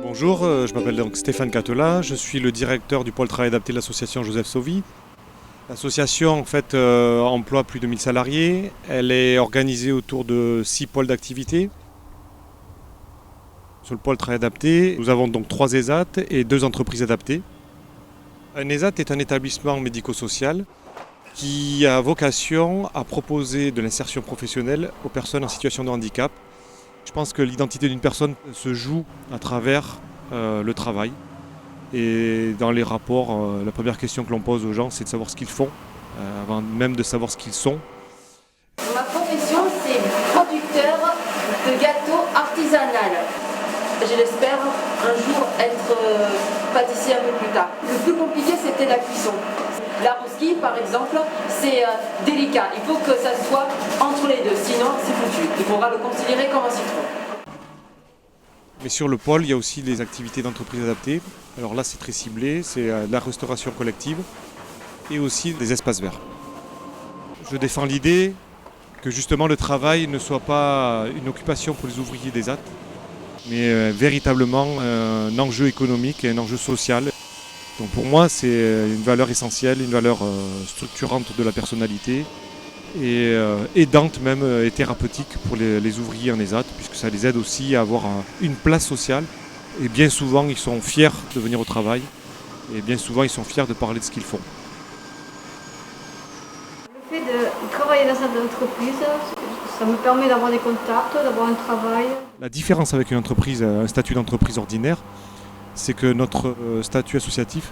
Bonjour, je m'appelle donc Stéphane Catelat, je suis le directeur du pôle travail adapté de l'association Joseph Sauvy. L'association en fait emploie plus de 1000 salariés, elle est organisée autour de 6 pôles d'activité. Sur le pôle travail adapté, nous avons donc 3 ESAT et 2 entreprises adaptées. Un ESAT est un établissement médico-social qui a vocation à proposer de l'insertion professionnelle aux personnes en situation de handicap. Je pense que l'identité d'une personne se joue à travers le travail. Et dans les rapports, la première question que l'on pose aux gens, c'est de savoir ce qu'ils font, avant même de savoir ce qu'ils sont. Ma profession, c'est producteur de gâteaux artisanal. Je l'espère un jour être pâtissier un peu plus tard. Le plus compliqué, c'était la cuisson. La rosquille, par exemple, c'est délicat. Il faut que ça soit entre les deux, sinon c'est foutu. Il faudra le considérer comme un citron. Mais sur le pôle, il y a aussi les activités d'entreprise adaptées. Alors là, c'est très ciblé, c'est la restauration collective et aussi des espaces verts. Je défends l'idée que justement le travail ne soit pas une occupation pour les ouvriers des ZAT, mais véritablement un enjeu économique et un enjeu social. Donc pour moi, c'est une valeur essentielle, une valeur structurante de la personnalité et aidante même et thérapeutique pour les ouvriers en ESAT, puisque ça les aide aussi à avoir une place sociale. Et bien souvent, ils sont fiers de venir au travail et bien souvent, ils sont fiers de parler de ce qu'ils font. Le fait de travailler dans cette entreprise, ça me permet d'avoir des contacts, d'avoir un travail. La différence avec une entreprise, un statut d'entreprise ordinaire, c'est que notre statut associatif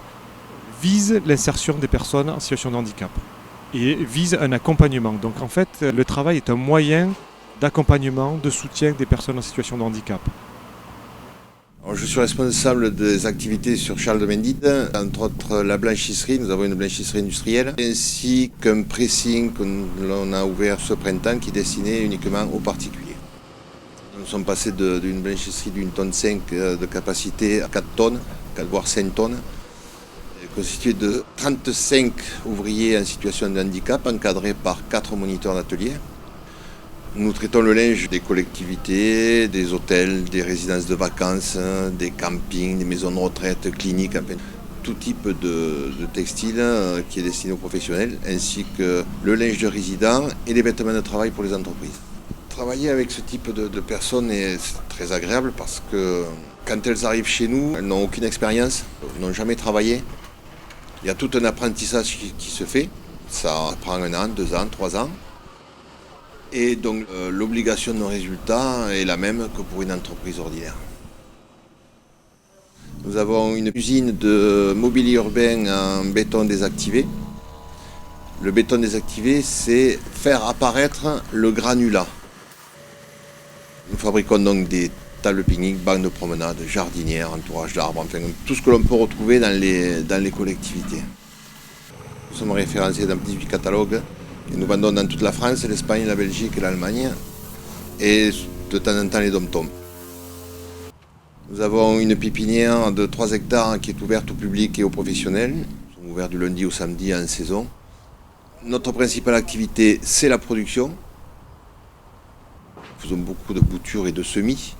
vise l'insertion des personnes en situation de handicap et vise un accompagnement. Donc en fait, le travail est un moyen d'accompagnement, de soutien des personnes en situation de handicap. Alors, je suis responsable des activités sur Charles de Mendide, entre autres la blanchisserie, nous avons une blanchisserie industrielle, ainsi qu'un pressing que l'on a ouvert ce printemps qui est destiné uniquement aux particuliers. Nous sommes passés d'une blanchisserie d'une tonne 5 de capacité à 4 tonnes, 4 voire 5 tonnes, constituée de 35 ouvriers en situation de handicap, encadrés par 4 moniteurs d'atelier. Nous traitons le linge des collectivités, des hôtels, des résidences de vacances, des campings, des maisons de retraite, cliniques, enfin, tout type de textile qui est destiné aux professionnels, ainsi que le linge de résidents et les vêtements de travail pour les entreprises. Travailler avec ce type de personnes est très agréable parce que quand elles arrivent chez nous, elles n'ont aucune expérience, n'ont jamais travaillé. Il y a tout un apprentissage qui se fait. Ça prend 1 an, 2 ans, 3 ans. Et donc l'obligation de résultat est la même que pour une entreprise ordinaire. Nous avons une usine de mobilier urbain en béton désactivé. Le béton désactivé, c'est faire apparaître le granulat. Nous fabriquons donc des tables de pique-nique, bancs de promenade, jardinières, entourage d'arbres, enfin tout ce que l'on peut retrouver dans les collectivités. Nous sommes référencés dans 18 catalogues et nous vendons dans toute la France, l'Espagne, la Belgique et l'Allemagne et de temps en temps les dom-toms. Nous avons une pépinière de 3 hectares qui est ouverte au public et aux professionnels. Nous sommes ouverts du lundi au samedi en saison. Notre principale activité, c'est la production. Nous faisons beaucoup de boutures et de semis.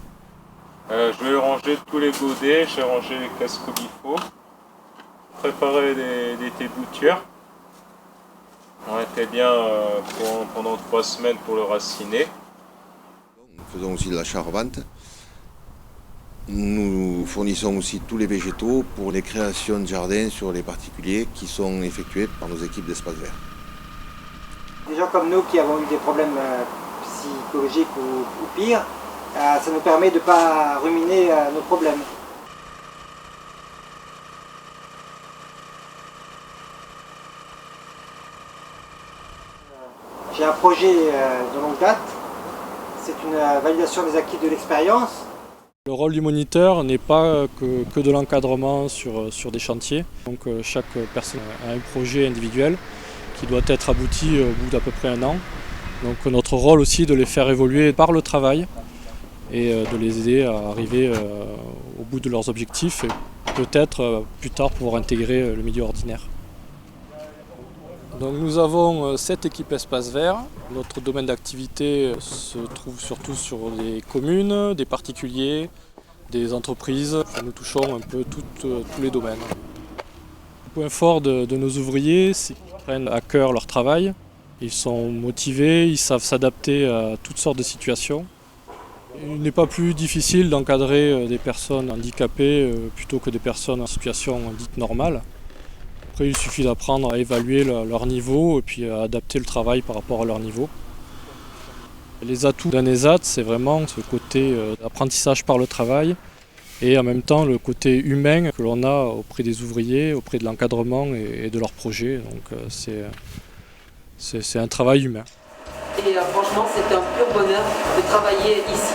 Je vais ranger tous les godets, je vais ranger les caisses comme il faut. Préparer des thés-boutures. On était bien pendant 3 semaines pour le raciner. Nous faisons aussi de l'achat-revente. Nous fournissons aussi tous les végétaux pour les créations de jardins sur les particuliers qui sont effectuées par nos équipes d'espaces verts. Des gens comme nous qui avons eu des problèmes psychologiques ou pire, ça nous permet de ne pas ruminer nos problèmes. J'ai un projet de longue date, c'est une validation des acquis de l'expérience. Le rôle du moniteur n'est pas que de l'encadrement sur des chantiers. Donc chaque personne a un projet individuel qui doit être abouti au bout d'à peu près 1 an. Donc notre rôle aussi est de les faire évoluer par le travail et de les aider à arriver au bout de leurs objectifs et peut-être plus tard pouvoir intégrer le milieu ordinaire. Donc nous avons 7 équipes espaces verts. Notre domaine d'activité se trouve surtout sur des communes, des particuliers, des entreprises. Nous touchons un peu tous les domaines. Le point fort de nos ouvriers, c'est qu'ils prennent à cœur leur travail. Ils sont motivés, ils savent s'adapter à toutes sortes de situations. Il n'est pas plus difficile d'encadrer des personnes handicapées plutôt que des personnes en situation dite normale. Après, il suffit d'apprendre à évaluer leur niveau et puis à adapter le travail par rapport à leur niveau. Les atouts d'un ESAT, c'est vraiment ce côté d'apprentissage par le travail et en même temps le côté humain que l'on a auprès des ouvriers, auprès de l'encadrement et de leurs projets. Donc c'est un travail humain. Et franchement, c'est un pur bonheur de travailler ici.